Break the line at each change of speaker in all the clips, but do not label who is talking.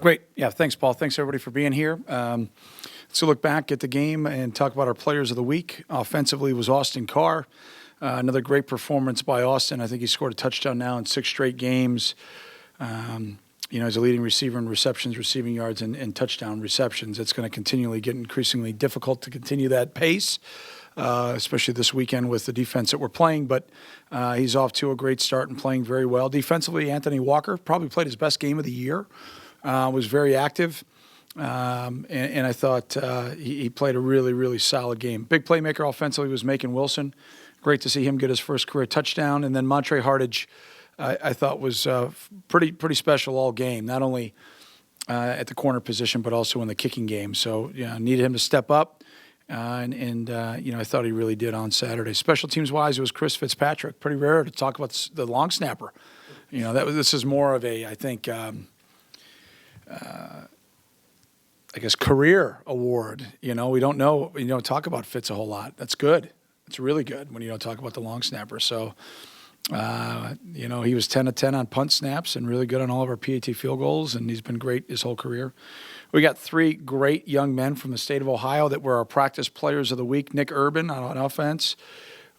Great. Yeah, thanks, Paul. Thanks, everybody, for being here. Let's look back at the game and talk about our players of the week. Offensively was Austin Carr. Another great performance by Austin. I think he scored a touchdown now in 6 straight games. He's a leading receiver in receptions, receiving yards, and touchdown receptions. It's going to continually get increasingly difficult to continue that pace, especially this weekend with the defense that we're playing. But he's off to a great start and playing very well. Defensively, Anthony Walker probably played his best game of the year. Was very active, and I thought he played a really, really solid game. Big playmaker offensively was Macon Wilson. Great to see him get his first career touchdown. And then Montre Hartage, I thought was pretty special all game, not only at the corner position but also in the kicking game. So needed him to step up, and I thought he really did on Saturday. Special teams wise, it was Chris Fitzpatrick. Pretty rare to talk about the long snapper. This is more of a, I think. Career award. We don't know. We don't talk about Fitz a whole lot. That's good. It's really good when you don't talk about the long snapper. So, he was 10 of 10 on punt snaps and really good on all of our PAT field goals, and he's been great his whole career. We got 3 great young men from the state of Ohio that were our practice players of the week. Nick Urban on offense.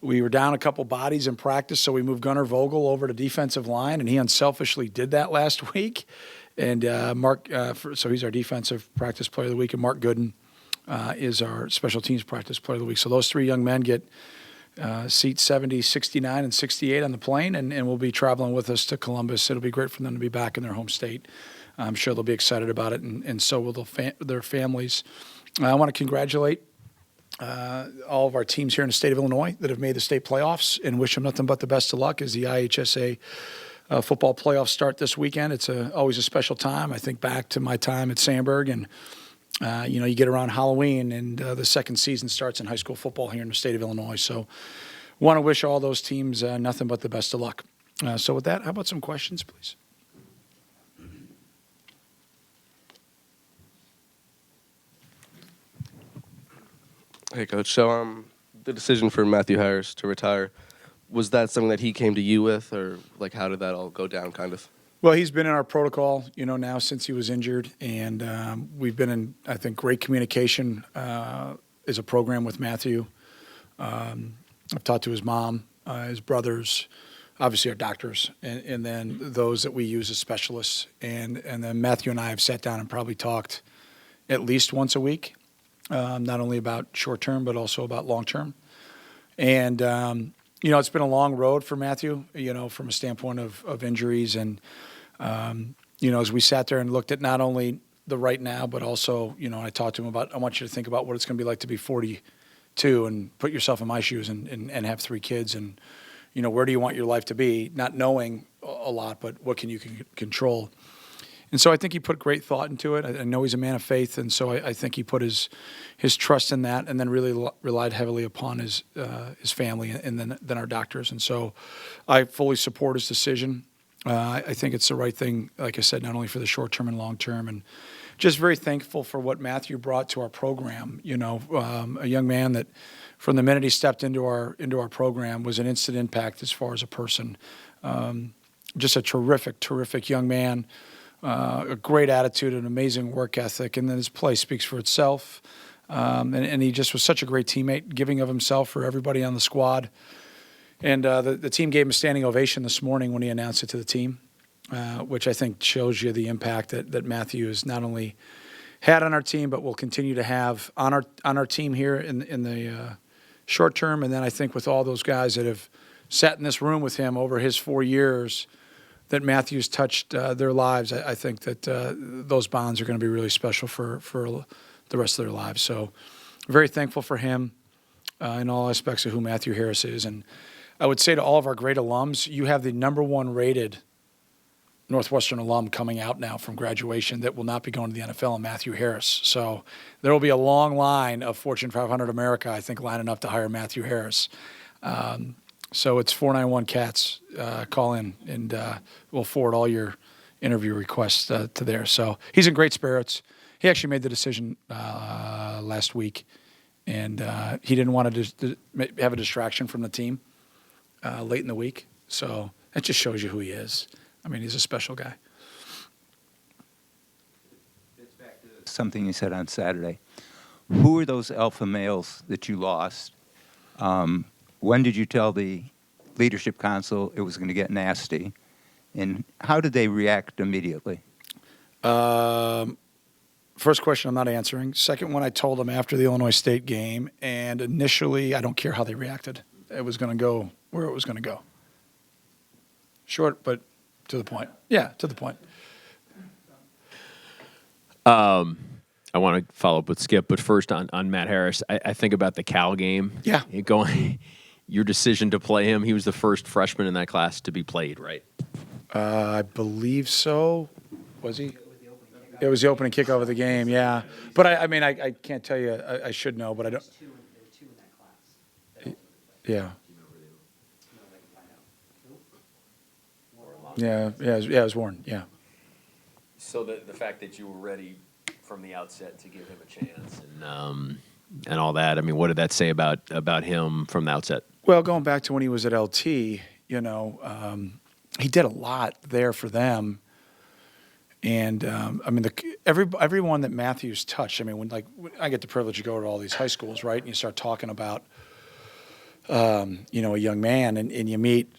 We were down a couple bodies in practice, so we moved Gunnar Vogel over to defensive line, and he unselfishly did that last week. And Mark, so he's our defensive practice player of the week, and Mark Gooden is our special teams practice player of the week. So those 3 young men get seats 70, 69, and 68 on the plane, and will be traveling with us to Columbus. It'll be great for them to be back in their home state. I'm sure they'll be excited about it, and so will their families. I want to congratulate all of our teams here in the state of Illinois that have made the state playoffs, and wish them nothing but the best of luck as the IHSA football playoffs start this weekend. It's always a special time. I think back to my time at Sandburg, and you get around Halloween, and the second season starts in high school football here in the state of Illinois. So want to wish all those teams nothing but the best of luck. So with that, how about some questions, please?
Hey, Coach. So the decision for Matthew Harris to retire, was that something that he came to you with, or how did that all go down, kind of?
Well, he's been in our protocol, now since he was injured, and we've been in, I think, great communication as a program with Matthew. I've talked to his mom, his brothers, obviously our doctors, and then those that we use as specialists. And then Matthew and I have sat down and probably talked at least once a week, not only about short-term but also about long-term. And it's been a long road for Matthew, from a standpoint of injuries. And, as we sat there and looked at not only the right now, but also, I talked to him about, I want you to think about what it's going to be like to be 42 and put yourself in my shoes and have 3 kids. And, where do you want your life to be? Not knowing a lot, but what can you control? And so I think he put great thought into it. I know he's a man of faith, and so I think he put his trust in that, and then really relied heavily upon his family and then our doctors. And so I fully support his decision. I think it's the right thing, like I said, not only for the short term and long term. And just very thankful for what Matthew brought to our program. A young man that from the minute he stepped into our program was an instant impact as far as a person. Just a terrific young man. A great attitude, an amazing work ethic, and then his play speaks for itself. And he just was such a great teammate, giving of himself for everybody on the squad. And the team gave him a standing ovation this morning when he announced it to the team, which I think shows you the impact that Matthew has not only had on our team, but will continue to have on our team here in the short term. And then I think with all those guys that have sat in this room with him over his 4 years, that Matthew's touched their lives, I think that those bonds are going to be really special for the rest of their lives. So very thankful for him in all aspects of who Matthew Harris is. And I would say to all of our great alums, you have the #1 rated Northwestern alum coming out now from graduation that will not be going to the NFL, and Matthew Harris. So there will be a long line of Fortune 500 America, I think, lining up to hire Matthew Harris. So it's 491 CATS. Call in, and we'll forward all your interview requests to there. So he's in great spirits. He actually made the decision last week, and he didn't want to have a distraction from the team late in the week. So that just shows you who he is. I mean, he's a special guy.
Something you said on Saturday. Who are those alpha males that you lost? When did you tell the leadership council it was going to get nasty? And how did they react immediately?
First question, I'm not answering. Second one, I told them after the Illinois State game, and initially, I don't care how they reacted. It was going to go where it was going to go. Short, but to the point. Yeah, to the point.
I want to follow up with Skip, but first on Matt Harris, I think about the Cal game.
Yeah.
Your decision to play him, he was the first freshman in that class to be played, right?
I believe so. Was he? It was the opening kickoff of the game, yeah. But I can't tell you. I should know, but I don't.
There were two in that class.
Yeah. It was Warren, yeah.
So the fact that you were ready from the outset to give him a chance and all that, I mean, what did that say about him from the outset?
Well, going back to when he was at LT, he did a lot there for them. And everyone that Matthews touched. I mean, when I get the privilege to go to all these high schools, right? And you start talking about, a young man, and you meet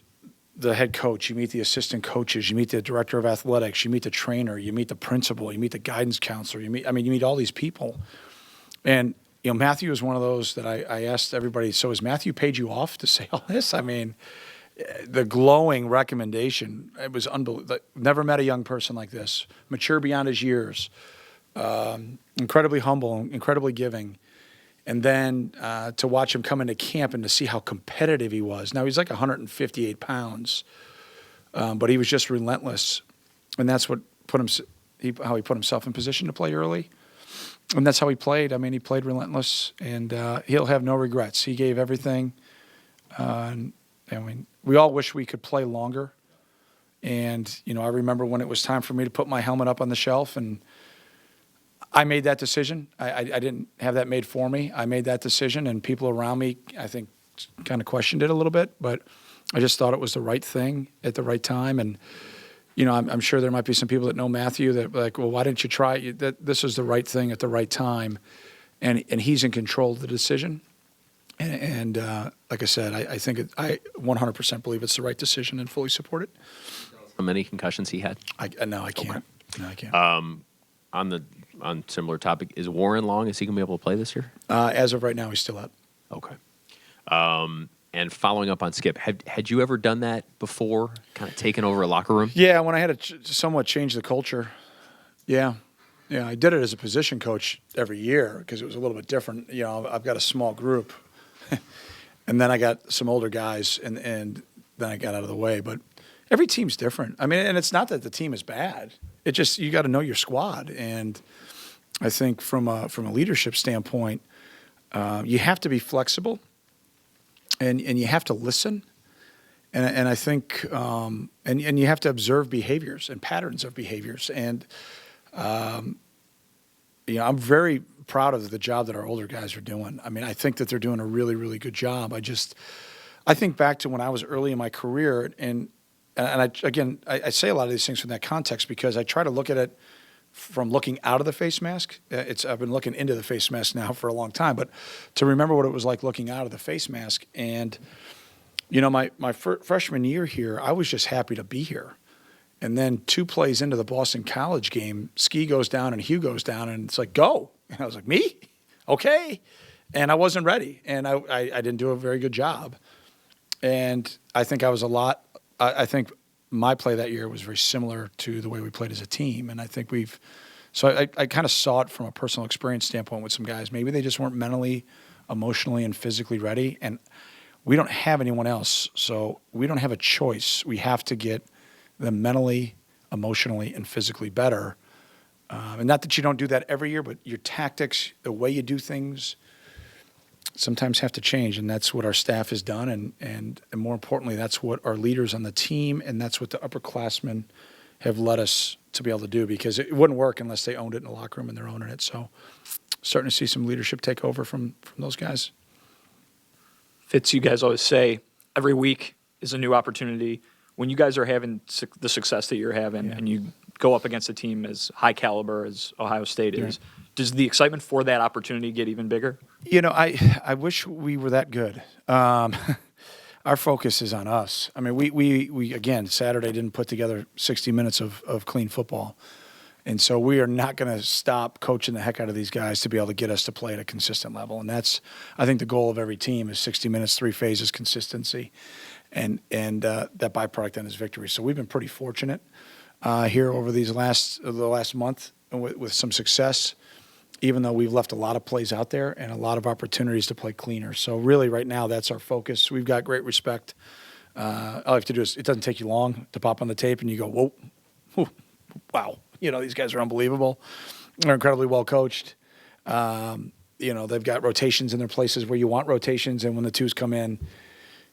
the head coach, you meet the assistant coaches, you meet the director of athletics, you meet the trainer, you meet the principal, you meet the guidance counselor, you meet all these people. And, Matthew is one of those that I asked everybody, so has Matthew paid you off to say all this? I mean, the glowing recommendation, it was unbelievable. Never met a young person like this, mature beyond his years, incredibly humble, incredibly giving. And then to watch him come into camp and to see how competitive he was. Now, he's like 158 pounds, but he was just relentless. And that's what how he put himself in position to play early. And that's how he played. I mean, he played relentless, and he'll have no regrets. He gave everything. We all wish we could play longer. And, I remember when it was time for me to put my helmet up on the shelf, and I made that decision. I didn't have that made for me. I made that decision, and people around me, I think, kind of questioned it a little bit, but I just thought it was the right thing at the right time. And, I'm sure there might be some people that know Matthew that are like, well, why didn't you try it? This is the right thing at the right time. And he's in control of the decision. And like I said, I think I 100% believe it's the right decision and fully support it.
How many concussions he had?
No, I can't.
Okay.
No, I can't.
On similar topic, is Warren Long? Is he gonna be able to play this year?
As of right now, he's still out.
Okay. And following up on Skip, had you ever done that before? Kind of taken over a locker room?
Yeah, when I had to somewhat change the culture. Yeah, I did it as a position coach every year because it was a little bit different. I've got a small group, and then I got some older guys, and then I got out of the way. But every team's different. I mean, and it's not that the team is bad. It just you got to know your squad, and I think from a leadership standpoint, you have to be flexible. And you have to listen, and I think and you have to observe behaviors and patterns of behaviors. And I'm very proud of the job that our older guys are doing. I mean, I think that they're doing a really, really good job. I think back to when I was early in my career, and I say a lot of these things from that context because I try to look at it from looking out of the face mask. I've been looking into the face mask now for a long time, but to remember what it was like looking out of the face mask. And, my freshman year here, I was just happy to be here. And then 2 plays into the Boston College game, Ski goes down and Hugh goes down, and it's like, go. And I was like, me? Okay. And I wasn't ready, and I didn't do a very good job. And I think I think my play that year was very similar to the way we played as a team. And I think I kind of saw it from a personal experience standpoint with some guys. Maybe they just weren't mentally, emotionally, and physically ready. And we don't have anyone else. So we don't have a choice. We have to get them mentally, emotionally, and physically better. And not that you don't do that every year, but your tactics, the way you do things, sometimes have to change, and that's what our staff has done, and more importantly, that's what our leaders on the team, and that's what the upperclassmen have led us to be able to do, because it wouldn't work unless they owned it in the locker room, and they're owning it. So starting to see some leadership take over from those guys.
Fitz, you guys always say every week is a new opportunity. When you guys are having the success that you're having, and you go up against a team as high caliber as Ohio State is. Does the excitement for that opportunity get even bigger?
You know, I wish we were that good. Our focus is on us. I mean, we again, Saturday didn't put together 60 minutes of clean football. And so we are not going to stop coaching the heck out of these guys to be able to get us to play at a consistent level. And that's, I think, the goal of every team is 60 minutes, 3 phases, consistency. And that byproduct then is victory. So we've been pretty fortunate here over the last month with some success, even though we've left a lot of plays out there and a lot of opportunities to play cleaner. So really right now that's our focus. We've got great respect. All you have to do is, it doesn't take you long to pop on the tape and you go, whoa, wow. You know, these guys are unbelievable. They're incredibly well coached. You know, they've got rotations in their places where you want rotations. And when the twos come in,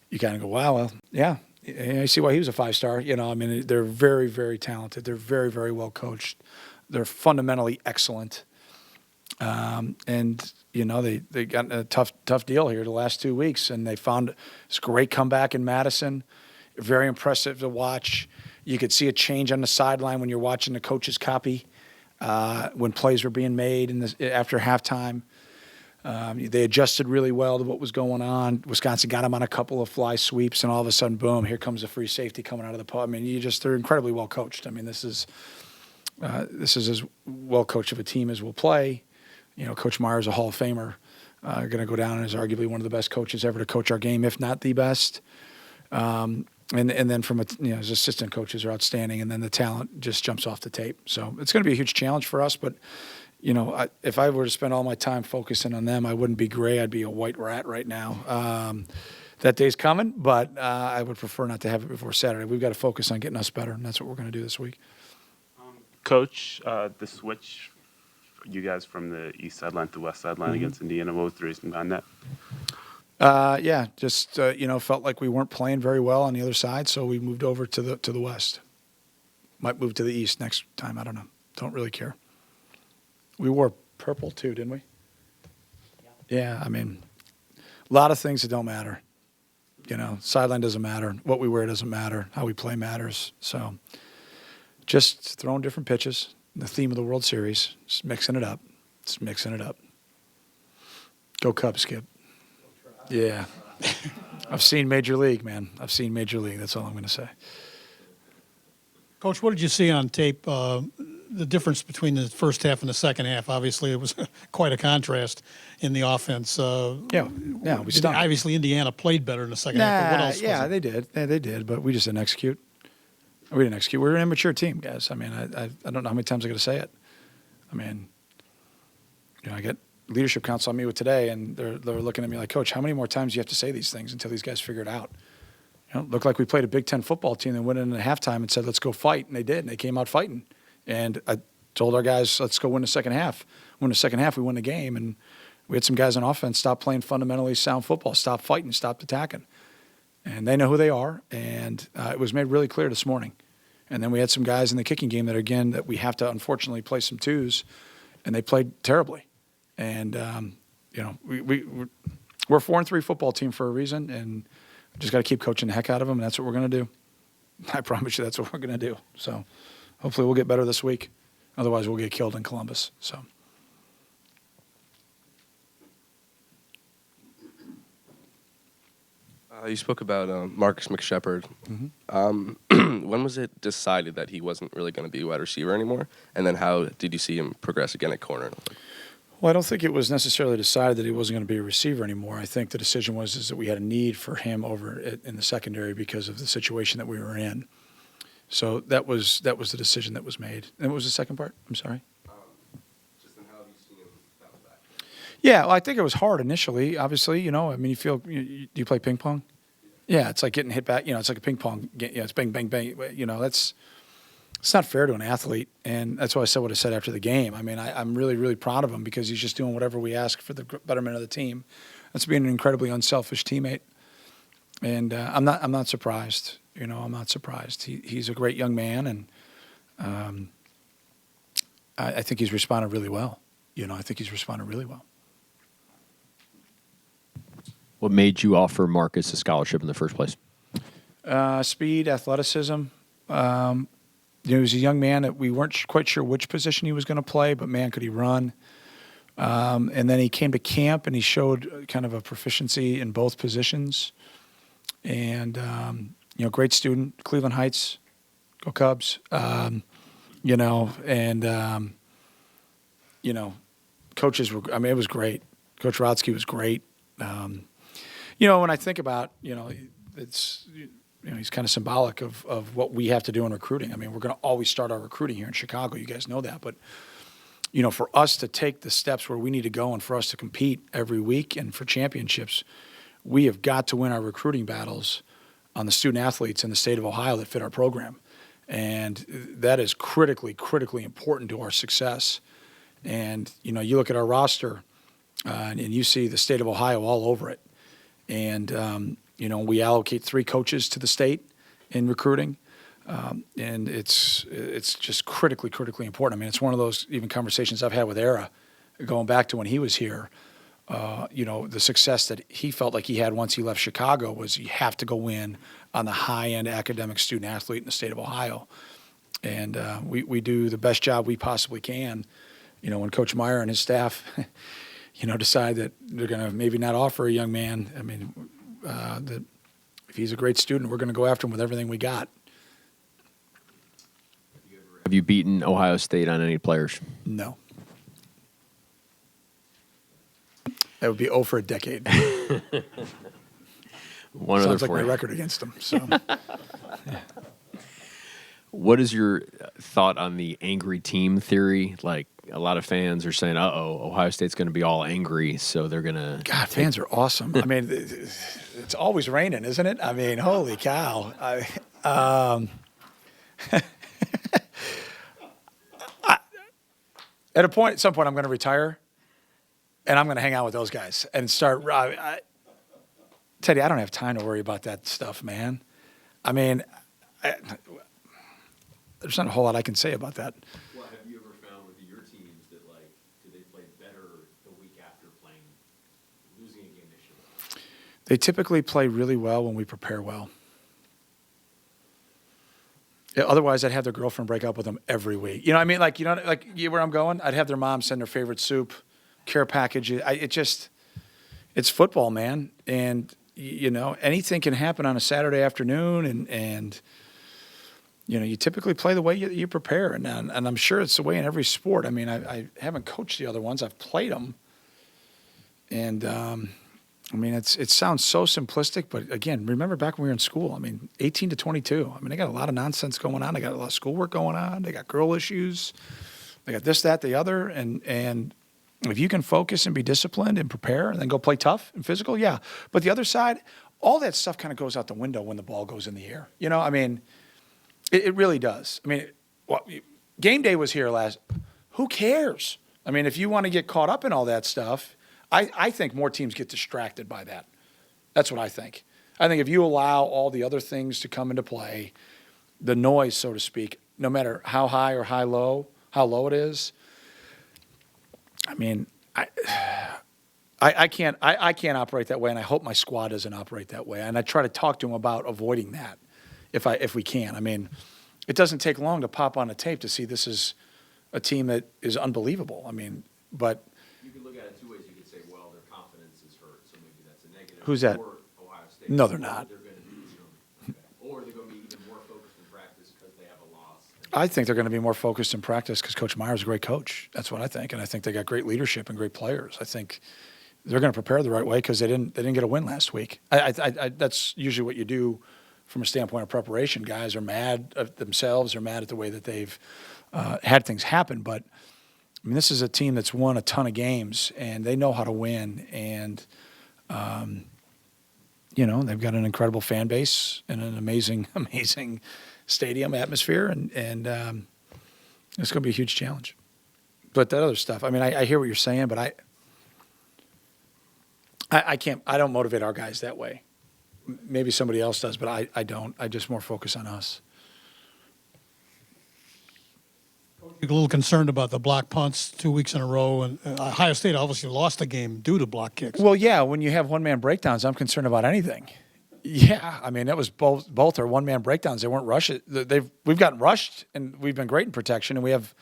you kind of go, wow, well, yeah, I see why he was a 5-star. You know, I mean, they're very, very talented. They're very, very well coached. They're fundamentally excellent. And, you know, they got a tough deal here the last 2 weeks, and they found this great comeback in Madison. Very impressive to watch. You could see a change on the sideline when you're watching the coach's copy when plays were being made after halftime. They adjusted really well to what was going on. Wisconsin got them on a couple of fly sweeps, and all of a sudden, boom, here comes a free safety coming out of the post. I mean, they're incredibly well coached. I mean, this is as well coached of a team as we'll play. You know, Coach Meyer's a Hall of Famer, going to go down as arguably one of the best coaches ever to coach our game, if not the best. And then from his assistant coaches are outstanding, and then the talent just jumps off the tape. So it's going to be a huge challenge for us. But you know, if I were to spend all my time focusing on them, I wouldn't be gray. I'd be a white rat right now. That day's coming, but I would prefer not to have it before Saturday. We've got to focus on getting us better, and that's what we're going to do this week.
Coach, the switch, you guys from the east sideline to west sideline against Indiana, what was the reason behind that?
Yeah, just felt like we weren't playing very well on the other side, so we moved over to the west. Might move to the east next time. I don't know. Don't really care. We wore purple too, didn't we? Yeah. I mean, a lot of things that don't matter. You know, sideline doesn't matter. What we wear doesn't matter. How we play matters. So, just throwing different pitches. The theme of the World Series, just mixing it up. Just mixing it up. Go Cubs, Skip. Yeah. I've seen Major League, man. I've seen Major League. That's all I'm going to say.
Coach, what did you see on tape, the difference between the first half and the second half? Obviously, it was quite a contrast in the offense.
Yeah, we stunk.
Obviously, Indiana played better in the second half, but what else was it?
they did. They did, but we just didn't execute. We didn't execute. We're an immature team, guys. I mean, I don't know how many times I'm going to say it. I mean, I get leadership council on me with today, and they're looking at me like, Coach, how many more times do you have to say these things until these guys figure it out? Looked like we played a Big Ten football team and went in at halftime and said, let's go fight, and they did, and they came out fighting. And I told our guys, let's go win the second half. Win the second half, we win the game, and we had some guys on offense stop playing fundamentally sound football, stop fighting, stop attacking. And they know who they are, and it was made really clear this morning. And then we had some guys in the kicking game that we have to unfortunately play some twos, and they played terribly. And we're a 4-3 football team for a reason, and just got to keep coaching the heck out of them, and that's what we're going to do. I promise you, that's what we're going to do. So hopefully we'll get better this week. Otherwise, we'll get killed in Columbus. So.
You spoke about Marcus McShepard. When was it decided that he wasn't really going to be a wide receiver anymore? And then how did you see him progress again at corner?
Well, I don't think it was necessarily decided that he wasn't going to be a receiver anymore. I think the decision was that we had a need for him over in the secondary because of the situation that we were in. So that was the decision that was made. And what was the second part? I'm sorry.
Just in how have you seen him bounce back?
Yeah, well, I think it was hard initially. Obviously, I mean, do you play ping pong? Yeah, it's like getting hit back. It's like a ping pong. It's bang, bang, bang. It's not fair to an athlete, and that's why I said what I said after the game. I mean, I'm really, really proud of him because he's just doing whatever we ask for the betterment of the team. That's being an incredibly unselfish teammate, and I'm not surprised. I'm not surprised. He's a great young man, and I think he's responded really well. I think he's responded really well.
What made you offer Marcus a scholarship in the first place?
Speed, athleticism. he was a young man that we weren't quite sure which position he was going to play, but man, could he run. And then he came to camp and he showed kind of a proficiency in both positions. And, great student, Cleveland Heights, go Cubs. Coaches were, it was great. Coach Rodsky was great. When I think about, it's, he's kind of symbolic of what we have to do in recruiting. I mean, we're going to always start our recruiting here in Chicago. You guys know that. But, for us to take the steps where we need to go and for us to compete every week and for championships, we have got to win our recruiting battles on the student athletes in the state of Ohio that fit our program. And that is critically, critically important to our success. And, you look at our roster and you see the state of Ohio all over it. And, we allocate 3 coaches to the state in recruiting. And it's just critically, critically important. I mean, it's one of those even conversations I've had with Era going back to when he was here. The success that he felt like he had once he left Chicago was you have to go win on the high-end academic student athlete in the state of Ohio. And we do the best job we possibly can. When Coach Meyer and his staff, decide that they're going to maybe not offer a young man, that if he's a great student, we're going to go after him with everything we got.
Have you beaten Ohio State on any players?
No. That would be 0 for a decade.
One
Sounds
other
like my
for you.
record against them. So,
What is your thought on the angry team theory? Like a lot of fans are saying, Ohio State's going to be all angry, so they're going to.
God, fans are awesome. It's always raining, isn't it? Holy cow. At some point, I'm going to retire, and I'm going to hang out with those guys and start. Teddy, I don't have time to worry about that stuff, man. There's not a whole lot I can say about that.
Well, have you ever found with your teams that, do they play better the week after losing a game they should have?
They typically play really well when we prepare well. Yeah, otherwise, I'd have their girlfriend break up with them every week. You know what I mean? Where I'm going? I'd have their mom send their favorite soup, care package. It's football, man. And, anything can happen on a Saturday afternoon. And you typically play the way you prepare. And I'm sure it's the way in every sport. I haven't coached the other ones. I've played them. And, it sounds so simplistic, but again, remember back when we were in school, 18 to 22. They got a lot of nonsense going on. They got a lot of schoolwork going on. They got girl issues. They got this, that, the other. And if you can focus and be disciplined and prepare and then go play tough and physical, yeah. But the other side, all that stuff kind of goes out the window when the ball goes in the air. It really does. Game day was here last. Who cares? If you want to get caught up in all that stuff, I think more teams get distracted by that. That's what I think. I think if you allow all the other things to come into play, the noise, so to speak, no matter how high or how low it is, I can't operate that way, and I hope my squad doesn't operate that way. And I try to talk to them about avoiding that if we can. It doesn't take long to pop on a tape to see this is a team that is unbelievable. But
You could look at it 2 ways. You could say, well, their confidence is hurt, so maybe that's a negative.
Who's that?
Or Ohio State.
No, they're not.
They're going to be, or they're going to be even more focused in practice because they have a loss.
I think they're going to be more focused in practice because Coach Meyer's a great coach. That's what I think, and I think they got great leadership and great players. I think they're going to prepare the right way because they didn't get a win last week. That's usually what you do from a standpoint of preparation. Guys are mad at themselves or mad at the way that they've had things happen. But this is a team that's won a ton of games, and they know how to win. And they've got an incredible fan base and an amazing, amazing stadium atmosphere, and it's going to be a huge challenge. But that other stuff, I hear what you're saying, but I can't. I don't motivate our guys that way. Maybe somebody else does, but I don't. I just more focus on us.
You're a little concerned about the block punts 2 weeks in a row, and Ohio State obviously lost the game due to block kicks.
Well, yeah, when you have one-man breakdowns, I'm concerned about anything. Yeah, I mean, that was both are one-man breakdowns. They weren't rushed. We've gotten rushed, and we've been great in protection, and we have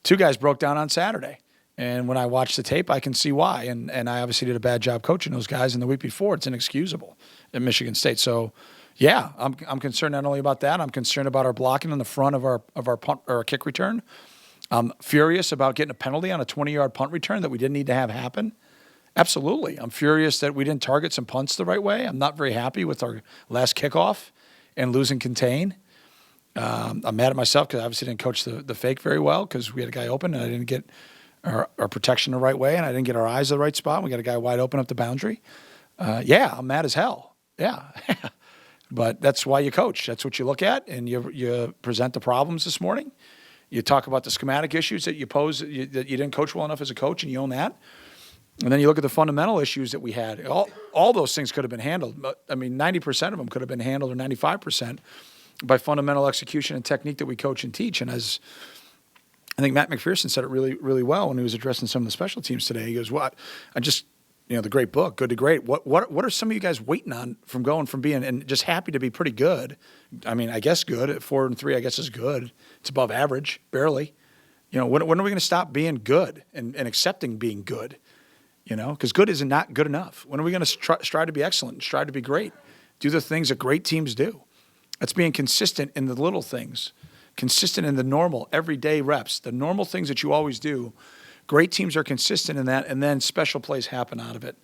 two guys broke down on Saturday. And when I watch the tape, I can see why. And I obviously did a bad job coaching those guys. And the week before, it's inexcusable at Michigan State. So, yeah, I'm concerned not only about that. I'm concerned about our blocking in the front of our punt or our kick return. I'm furious about getting a penalty on a 20-yard punt return that we didn't need to have happen. Absolutely. I'm furious that we didn't target some punts the right way. I'm not very happy with our last kickoff and losing contain. I'm mad at myself because I obviously didn't coach the fake very well because we had a guy open and I didn't get our protection the right way and I didn't get our eyes the right spot. We got a guy wide open up the boundary. Yeah, I'm mad as hell. Yeah. But that's why you coach. That's what you look at, and you present the problems this morning. You talk about the schematic issues that you pose that you didn't coach well enough as a coach, and you own that. And then you look at the fundamental issues that we had. All those things could have been handled. But, I mean, 90% of them could have been handled, or 95%, by fundamental execution and technique that we coach and teach. And as I think Matt McPherson said it really, really well when he was addressing some of the special teams today. He goes, "What? I just, the great book, Good to Great. What are some of you guys waiting on from going from being and just happy to be pretty good? I mean, I guess good at 4-3. I guess is good. It's above average, barely. When are we going to stop being good and accepting being good? Because good is not good enough. When are we going to strive to be excellent and strive to be great? Do the things that great teams do. That's being consistent in the little things, consistent in the normal, everyday reps, the normal things that you always do. Great teams are consistent in that, and then special plays happen out of it,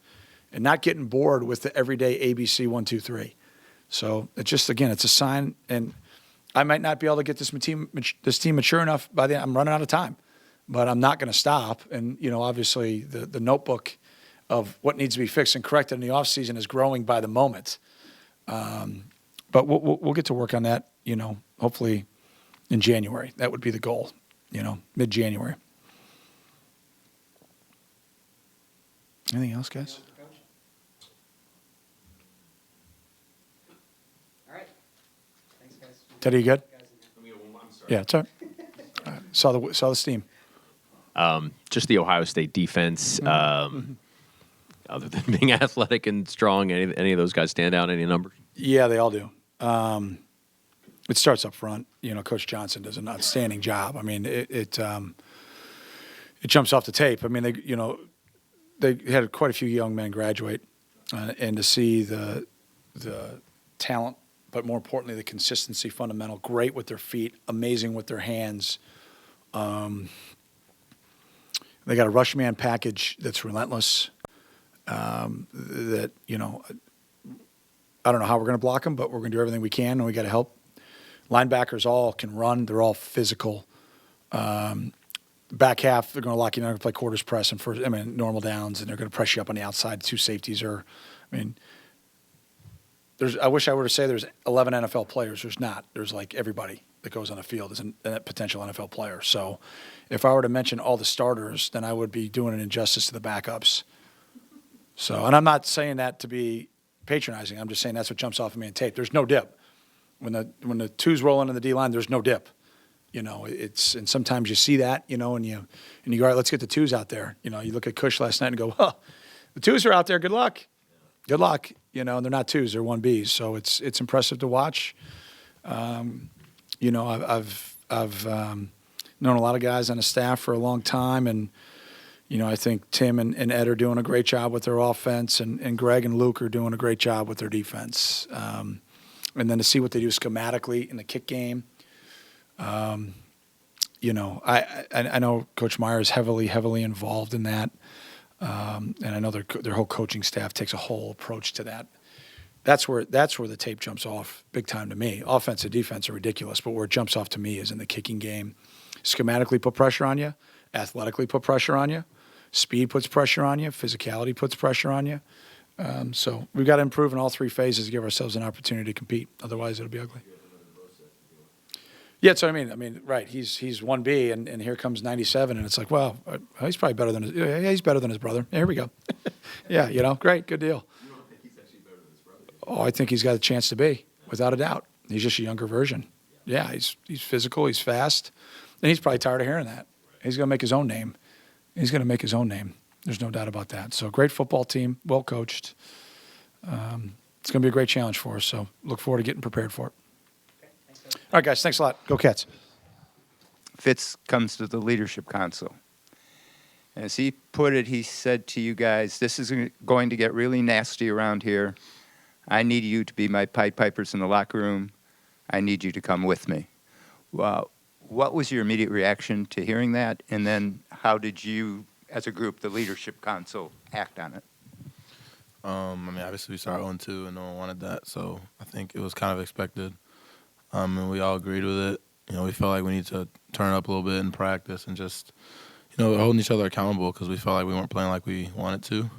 and not getting bored with the everyday ABC 1, 2, 3. So it's just, again, it's a sign, and I might not be able to get this team mature enough by the end. I'm running out of time. But I'm not going to stop. And, obviously the notebook of what needs to be fixed and corrected in the offseason is growing by the moment. But we'll get to work on that, hopefully in January. That would be the goal, mid-January. Anything else, guys?
All right. Thanks, guys.
Teddy, you good?
Guys in here.
I'm sorry.
Yeah, it's all right. Saw the steam.
Just the Ohio State defense, other than being athletic and strong, any of those guys stand out? Any numbers?
Yeah, they all do. It starts up front. Coach Johnson does an outstanding job. I mean, it jumps off the tape. I mean, they had quite a few young men graduate, and to see the talent, but more importantly, the consistency, fundamental, great with their feet, amazing with their hands. They got a rush man package that's relentless. That I don't know how we're going to block them, but we're going to do everything we can, and we got to help. Linebackers all can run. They're all physical. Back half, they're going to lock you down and play quarters press and normal downs, and they're going to press you up on the outside. Two safeties I wish I were to say there's 11 NFL players. There's not. There's like everybody that goes on the field is a potential NFL player. So if I were to mention all the starters, then I would be doing an injustice to the backups. So, and I'm not saying that to be patronizing. I'm just saying that's what jumps off of me in tape. There's no dip. When the twos roll into the D-line, there's no dip. And sometimes you see that, and you go, all right, let's get the twos out there. You look at Cush last night and go, the twos are out there. Good luck. Good luck. And they're not twos, they're 1Bs. So it's impressive to watch. I've known a lot of guys on the staff for a long time, and I think Tim and Ed are doing a great job with their offense, and Greg and Luke are doing a great job with their defense. And then to see what they do schematically in the kick game, I know Coach Meyer is heavily involved in that, and I know their whole coaching staff takes a whole approach to that. That's where the tape jumps off big time to me. Offense and defense are ridiculous, but where it jumps off to me is in the kicking game. Schematically put pressure on you, athletically put pressure on you, speed puts pressure on you, physicality puts pressure on you. So we've got to improve in all three phases to give ourselves an opportunity to compete. Otherwise, it'll be ugly. Yeah, that's what I mean. I mean, right? He's 1B, and here comes 97, and it's like, well, he's probably better than he's better than his brother. Here we go. Yeah, great, good deal.
You don't think he's actually better than his brother?
Oh, I think he's got a chance to be, without a doubt. He's just a younger version. Yeah, he's physical, he's fast, and he's probably tired of hearing that. He's going to make his own name. He's going to make his own name. There's no doubt about that. So great football team, well coached. it's going to be a great challenge for us. So look forward to getting prepared for it.
Okay, thanks, Coach.
All right, guys. Thanks a lot. Go Cats.
Fitz comes to the Leadership Council. As he put it, he said to you guys, this is going to get really nasty around here. I need you to be my Pied Pipers in the locker room. I need you to come with me. Well, what was your immediate reaction to hearing that? And then how did you, as a group, the Leadership Council, act on it?
I mean, obviously we started 0-2 and no one wanted that, so I think it was kind of expected. And we all agreed with it. You know, we felt like we need to turn it up a little bit in practice and just, you know, holding each other accountable because we felt like we weren't playing like we wanted to.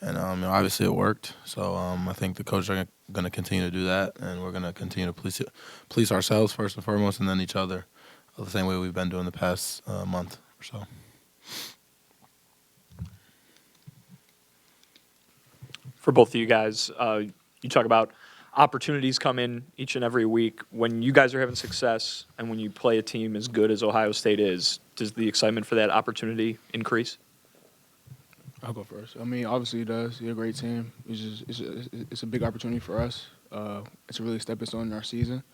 And you know, obviously it worked. So I think the coaches are going to continue to do that, and we're going to continue to police ourselves first and foremost, and then each other, the same way we've been doing the past month or so.
For both of you guys, you talk about opportunities come in each and every week. When you guys are having success and when you play a team as good as Ohio State is, does the excitement for that opportunity increase?
I'll go first. I mean, obviously it does. You're a great team. It's a big opportunity for us. It's a really stepping stone in our season.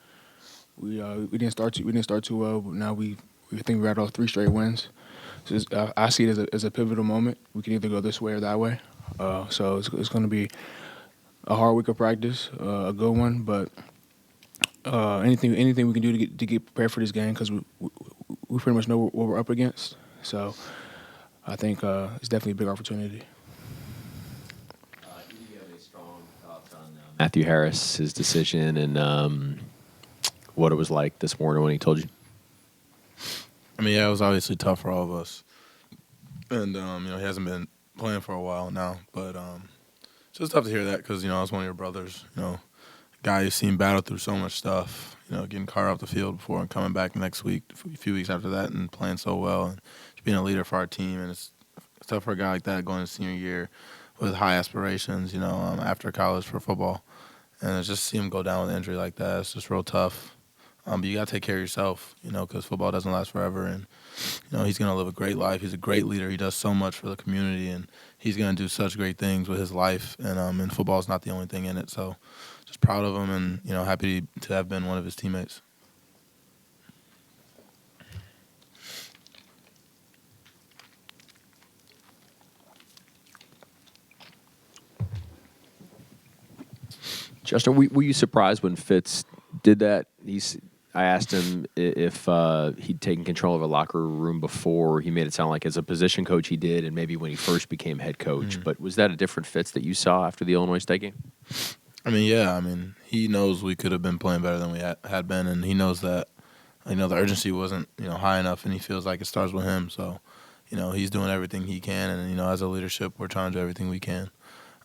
We didn't start too well, but now we think we're at all 3 straight wins. So I see it as a pivotal moment. We can either go this way or that way. So it's going to be a hard week of practice, a good one, but anything we can do to get prepared for this game because we pretty much know what we're up against. So I think it's definitely a big opportunity.
Do you have any strong thoughts on Matthew Harris, his decision, and what it was like this morning when he told you?
I mean, yeah, it was obviously tough for all of us. And, you know, he hasn't been playing for a while now. But it's just tough to hear that because, you know, I was one of your brothers, you know, guy you've seen battle through so much stuff, you know, getting carted off the field before and coming back next week, a few weeks after that, and playing so well and being a leader for our team. And it's tough for a guy like that going to senior year with high aspirations, you know, after college for football. And it's just see him go down with an injury like that, it's just real tough. But you got to take care of yourself, you know, because football doesn't last forever. And, you know, he's going to live a great life. He's a great leader. He does so much for the community, and he's going to do such great things with his life. And football is not the only thing in it. So just proud of him and, you know, happy to have been one of his teammates.
Justin, were you surprised when Fitz did that? I asked him if he'd taken control of a locker room before. He made it sound like as a position coach he did, and maybe when he first became head coach. But was that a different Fitz that you saw after the Illinois State game?
I mean, yeah. I mean, he knows we could have been playing better than we had been, and he knows that, you know, the urgency wasn't, you know, high enough, and he feels like it starts with him. So, you know, he's doing everything he can, and, you know, as a leadership, we're trying to do everything we can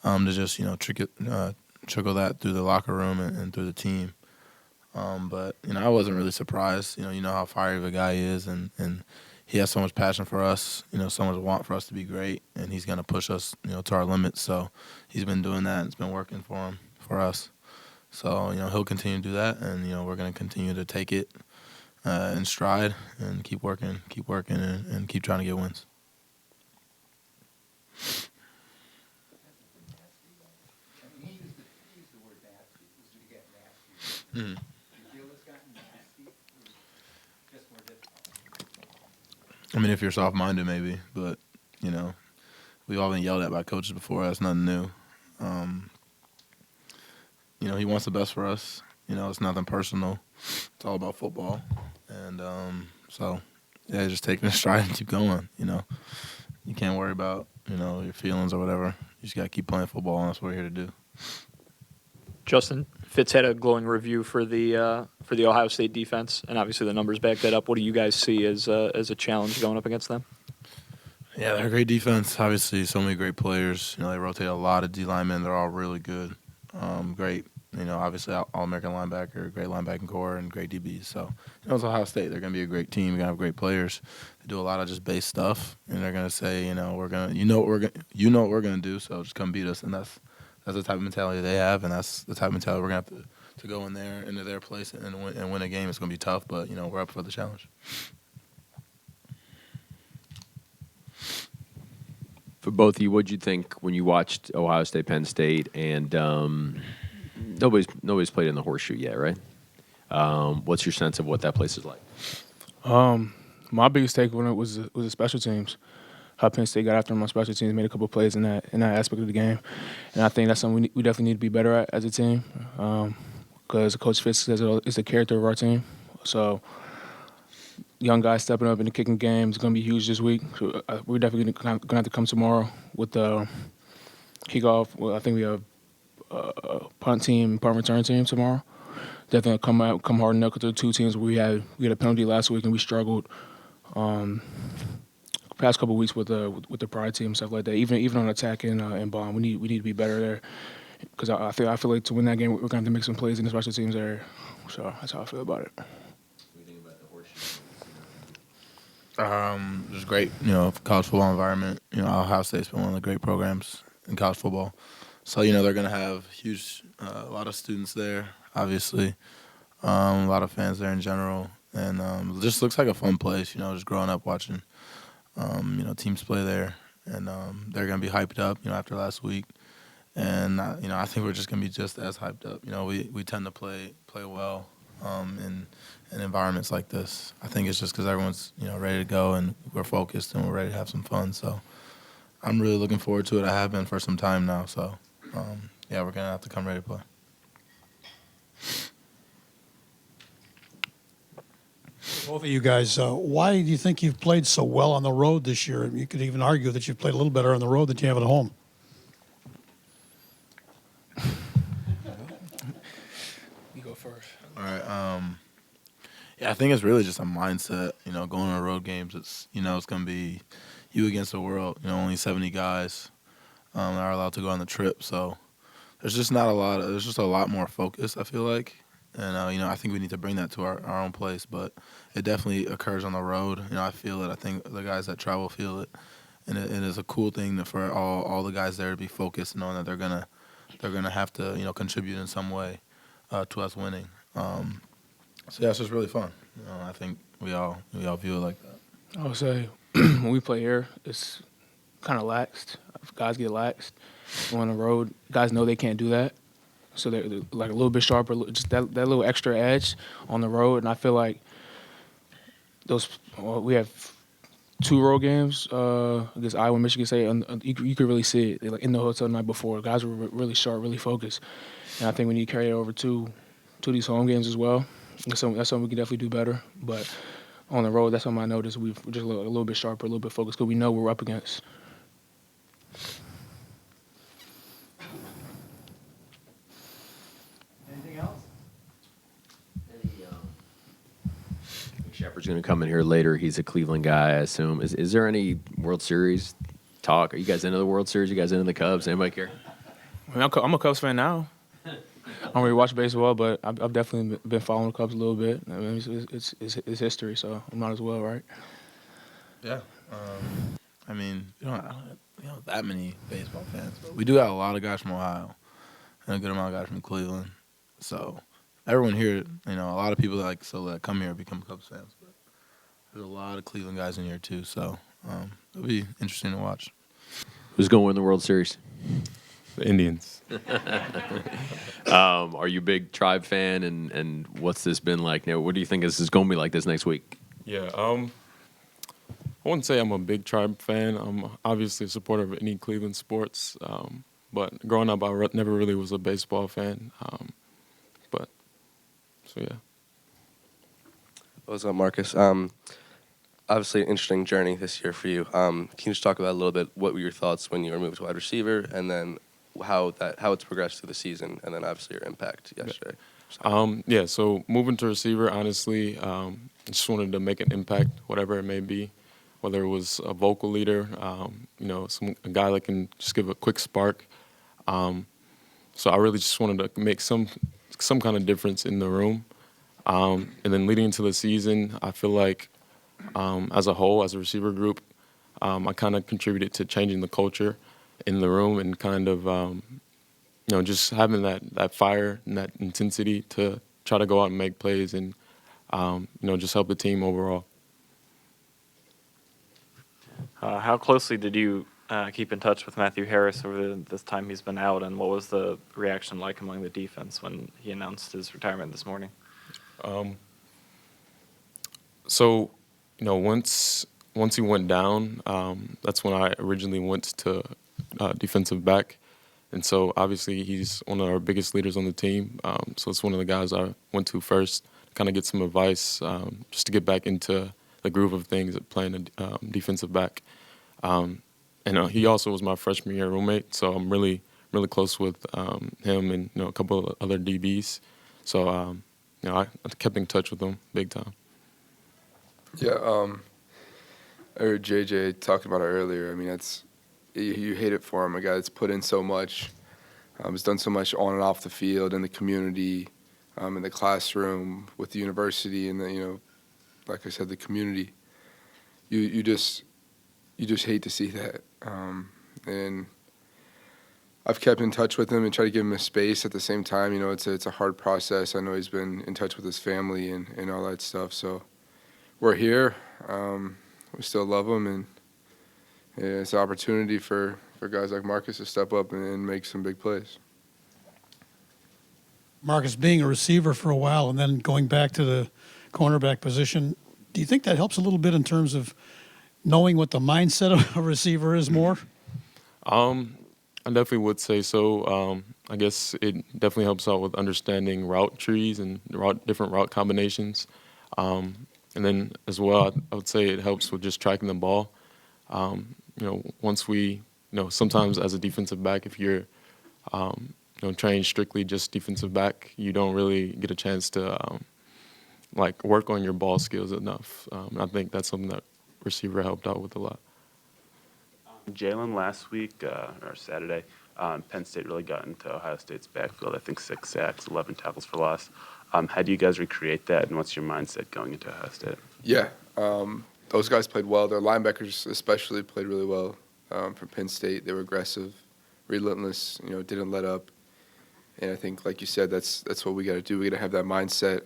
to just, you know, trickle that through the locker room and through the team. But, you know, I wasn't really surprised. You know how fiery of a guy he is, and he has so much passion for us, you know, so much want for us to be great, and he's going to push us, you know, to our limits. So he's been doing that, and it's been working for him, for us. So, you know, he'll continue to do that, and, you know, we're going to continue to take it in stride and keep working, and keep trying to get wins.
He used the word nasty. It was to get nasty.
Mm-hmm.
Do you feel it's gotten nasty? Or just more difficult?
I mean, if you're soft-minded, maybe, but, you know, we've all been yelled at by coaches before. That's nothing new. You know, he wants the best for us. You know, it's nothing personal. It's all about football. And so, yeah, just taking a stride and keep going, you know. You can't worry about, you know, your feelings or whatever. You just got to keep playing football, and that's what we're here to do.
Justin, Fitz had a glowing review for the Ohio State defense, and obviously the numbers back that up. What do you guys see as a challenge going up against them?
Yeah, they're a great defense. Obviously, so many great players. You know, they rotate a lot of D linemen. They're all really good. Great. You know, obviously, All-American linebacker, great linebacking core, and great DBs. So, you know, it's Ohio State. They're going to be a great team. You're going to have great players. They do a lot of just base stuff, and they're going to say, you know, you know what we're going to do, so just come beat us. And that's the type of mentality they have, and that's the type of mentality we're going to have to go in there, into their place and win a game. It's going to be tough, but, you know, we're up for the challenge.
For both of you, what'd you think when you watched Ohio State, Penn State, and nobody's played in the Horseshoe yet, right? What's your sense of what that place is like?
My biggest take on it was the special teams. How Penn State got after them on special teams, made a couple of plays in that aspect of the game, and I think that's something we definitely need to be better at as a team. Because Coach Fitz says it's the character of our team. So young guys stepping up in the kicking game is going to be huge this week. So we're definitely going to have to come tomorrow with the kickoff. Well, I think we have punt team, punt return team tomorrow. Definitely come hard enough because the two teams we had a penalty last week and we struggled. Past couple of weeks with the pride team and stuff like that. Even on attack and bomb, we need to be better there. Because I feel like to win that game, we're going to have to make some plays in the special teams area. So that's how I feel about it.
What do you think about the Horseshoe?
Just great, for college football environment. Ohio State's been one of the great programs in college football. So, they're going to have a lot of students there, obviously, a lot of fans there in general. And it just looks like a fun place, just growing up watching, teams play there. And they're going to be hyped up, after last week. And, I think we're just going to be just as hyped up. We tend to play well in environments like this. I think it's just because everyone's, ready to go and we're focused and we're ready to have some fun. So I'm really looking forward to it. I have been for some time now. So, we're going to have to come ready to play.
Both of you guys, why do you think you've played so well on the road this year? You could even argue that you've played a little better on the road than you have at home.
You go first.
All right. I think it's really just a mindset. Going to road games, it's it's going to be you against the world. Only 70 guys are allowed to go on the trip, so there's just not a lot. There's just a lot more focus, I feel like, and I think we need to bring that to our own place. But it definitely occurs on the road. I feel it. I think the guys that travel feel it, and it is a cool thing for all the guys there to be focused, knowing that they're gonna have to contribute in some way to us winning. It's just really fun. I think we all view it like that.
I would say when we play here, it's kind of laxed. Guys get laxed. On the road, guys know they can't do that. So they're like a little bit sharper, just that little extra edge on the road. And I feel like we have 2 road games against Iowa, Michigan State. And you could really see it. Like in the hotel the night before, guys were really sharp, really focused. And I think we need to carry it over to these home games as well. That's something we can definitely do better. But on the road, that's something I noticed. We're just a little bit sharper, a little bit focused, because we know what we're up against.
Anything else?
Shepard's going to come in here later. He's a Cleveland guy, I assume. Is there any World Series talk? Are you guys into the World Series? You guys into the Cubs? Anybody care?
I mean, I'm a Cubs fan now. I don't really watch baseball, but I've definitely been following the Cubs a little bit. I mean, it's history, so I might as well, right?
Yeah. I mean, we don't have that many baseball fans, but we do have a lot of guys from Ohio and a good amount of guys from Cleveland. So everyone here, a lot of people that come here become Cubs fans. But there's a lot of Cleveland guys in here too, so it'll be interesting to watch.
Who's going to win the World Series?
The Indians.
Are you a big Tribe fan, and what's this been like? Now, what do you think this is going to be like this next week?
Yeah. I wouldn't say I'm a big Tribe fan. I'm obviously a supporter of any Cleveland sports. But growing up, I never really was a baseball fan. So yeah.
What's up, Marcus? Obviously, an interesting journey this year for you. Can you just talk about a little bit what were your thoughts when you were moved to wide receiver, and then how it's progressed through the season, and then obviously your impact yesterday?
So moving to receiver, honestly, I just wanted to make an impact, whatever it may be, whether it was a vocal leader, a guy that can just give a quick spark. So I really just wanted to make some kind of difference in the room. And then leading into the season, I feel like as a whole, as a receiver group, I kind of contributed to changing the culture in the room and kind of, just having that fire and that intensity to try to go out and make plays and, just help the team overall.
How closely did you keep in touch with Matthew Harris over this time he's been out, and what was the reaction like among the defense when he announced his retirement this morning?
So, once he went down, that's when I originally went to defensive back, and so obviously he's one of our biggest leaders on the team. So it's one of the guys I went to first, kind of get some advice, just to get back into the groove of things at playing a defensive back. And he also was my freshman year roommate, so I'm really close with him and a couple of other DBs. So I kept in touch with them big time.
Yeah, I heard JJ talking about it earlier. I mean, you hate it for him, a guy that's put in so much, has done so much on and off the field, in the community, in the classroom, with the university, and like I said, the community. You just hate to see that. And I've kept in touch with him and tried to give him a space. At the same time, it's a hard process. I know he's been in touch with his family and all that stuff. So we're here. We still love him, and it's an opportunity for guys like Marcus to step up and make some big plays.
Marcus, being a receiver for a while and then going back to the cornerback position, do you think that helps a little bit in terms of knowing what the mindset of a receiver is more?
I definitely would say so. I guess it definitely helps out with understanding route trees and different route combinations. And then as well, I would say it helps with just tracking the ball. Once we, sometimes as a defensive back, if you're, trained strictly just defensive back, you don't really get a chance to, work on your ball skills enough. I think that's something that receiver helped out with a lot.
Jalen last week, or Saturday, Penn State really got into Ohio State's backfield. I think 6 sacks, 11 tackles for loss. How do you guys recreate that, and what's your mindset going into Ohio State?
Yeah, those guys played well. Their linebackers especially played really well from Penn State. They were aggressive, relentless, didn't let up. And I think, like you said, that's what we got to do. We got to have that mindset,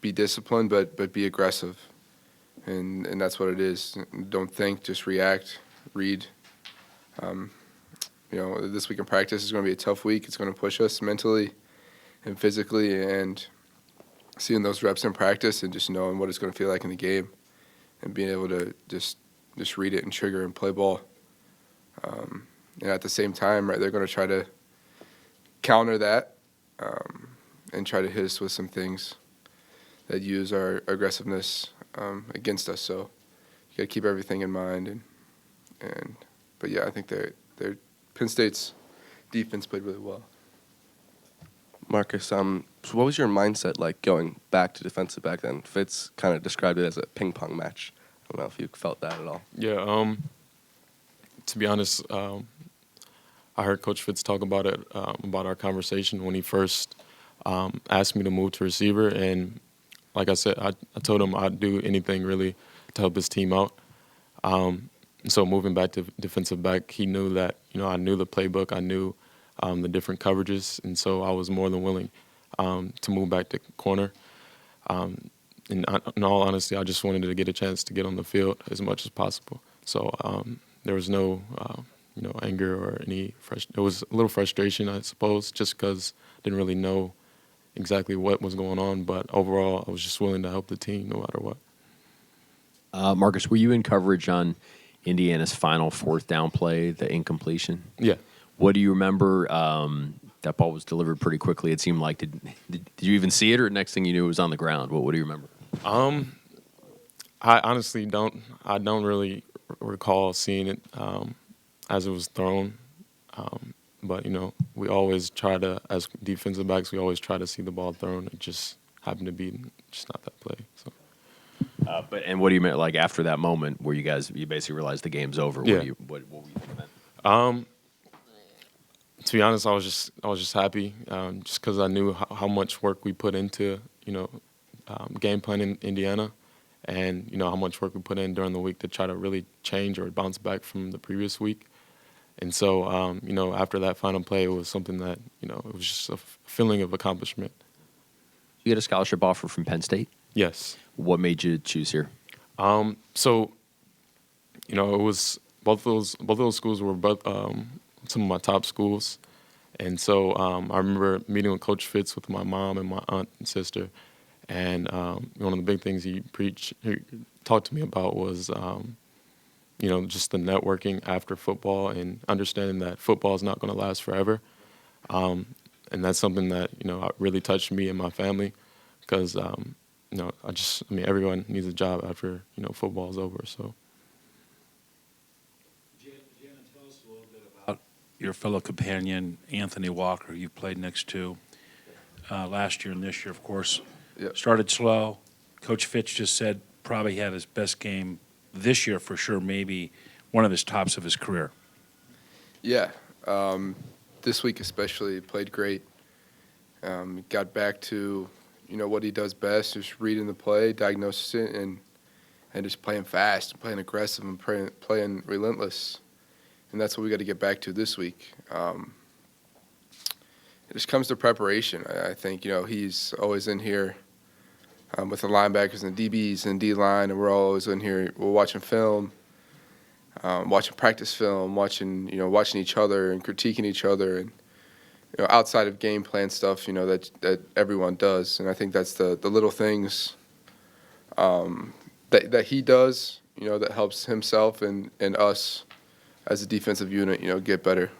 be disciplined, but be aggressive. And that's what it is. Don't think, just react, read. This week in practice is going to be a tough week. It's going to push us mentally and physically, and seeing those reps in practice and just knowing what it's going to feel like in the game and being able to just read it and trigger and play ball. And at the same time, right, they're going to try to counter that and try to hit us with some things that use our aggressiveness against us. So you got to keep everything in mind. But yeah, I think they're Penn State's defense played really well.
Marcus, so what was your mindset like going back to defensive back then? Fitz kind of described it as a ping pong match. I don't know if you felt that at all.
Yeah, to be honest, I heard Coach Fitz talk about it, about our conversation when he first asked me to move to receiver. And like I said, I told him I'd do anything really to help his team out. So moving back to defensive back, he knew that, I knew the playbook. I knew the different coverages, and so I was more than willing to move back to corner. In all honesty, I just wanted to get a chance to get on the field as much as possible. So there was no, anger or any there was a little frustration, I suppose, just because I didn't really know exactly what was going on. But overall, I was just willing to help the team no matter what.
Marcus, were you in coverage on Indiana's final 4th down play, the incompletion?
Yeah.
What do you remember? That ball was delivered pretty quickly, it seemed like. Did you even see it, or next thing you knew it was on the ground? What do you remember?
I honestly don't. I don't really recall seeing it as it was thrown. But, we always try to, as defensive backs, we always try to see the ball thrown. It just happened to be just not that play. So.
And what do you mean, like after that moment where you basically realized the game's over?
Yeah.
What were you thinking then?
To be honest, I was just happy, just because I knew how much work we put into, game plan in Indiana, and how much work we put in during the week to try to really change or bounce back from the previous week. And so, after that final play, it was something that, it was just a feeling of accomplishment.
You get a scholarship offer from Penn State?
Yes.
What made you choose here?
So, it was both those schools were some of my top schools, and so I remember meeting with Coach Fitz with my mom and my aunt and sister, and one of the big things he talked to me about was just the networking after football and understanding that football is not going to last forever. And that's something that, really touched me and my family because, everyone needs a job after, football is over. So.
Jalen, tell us a little bit about your fellow companion, Anthony Walker, you played next to last year and this year, of course.
Yep.
Started slow. Coach Fitz just said probably had his best game this year for sure, maybe one of his tops of his career.
Yeah. This week especially, played great. Got back to, what he does best, just reading the play, diagnosing it, and just playing fast, playing aggressive, and playing relentless. And that's what we got to get back to this week. It just comes to preparation. I think, he's always in here with the linebackers and the DBs and D-line, and we're all always in here. We're watching film, watching practice film, watching each other and critiquing each other, and outside of game plan stuff, that everyone does. And I think that's the little things that he does, that helps himself and us as a defensive unit, get better.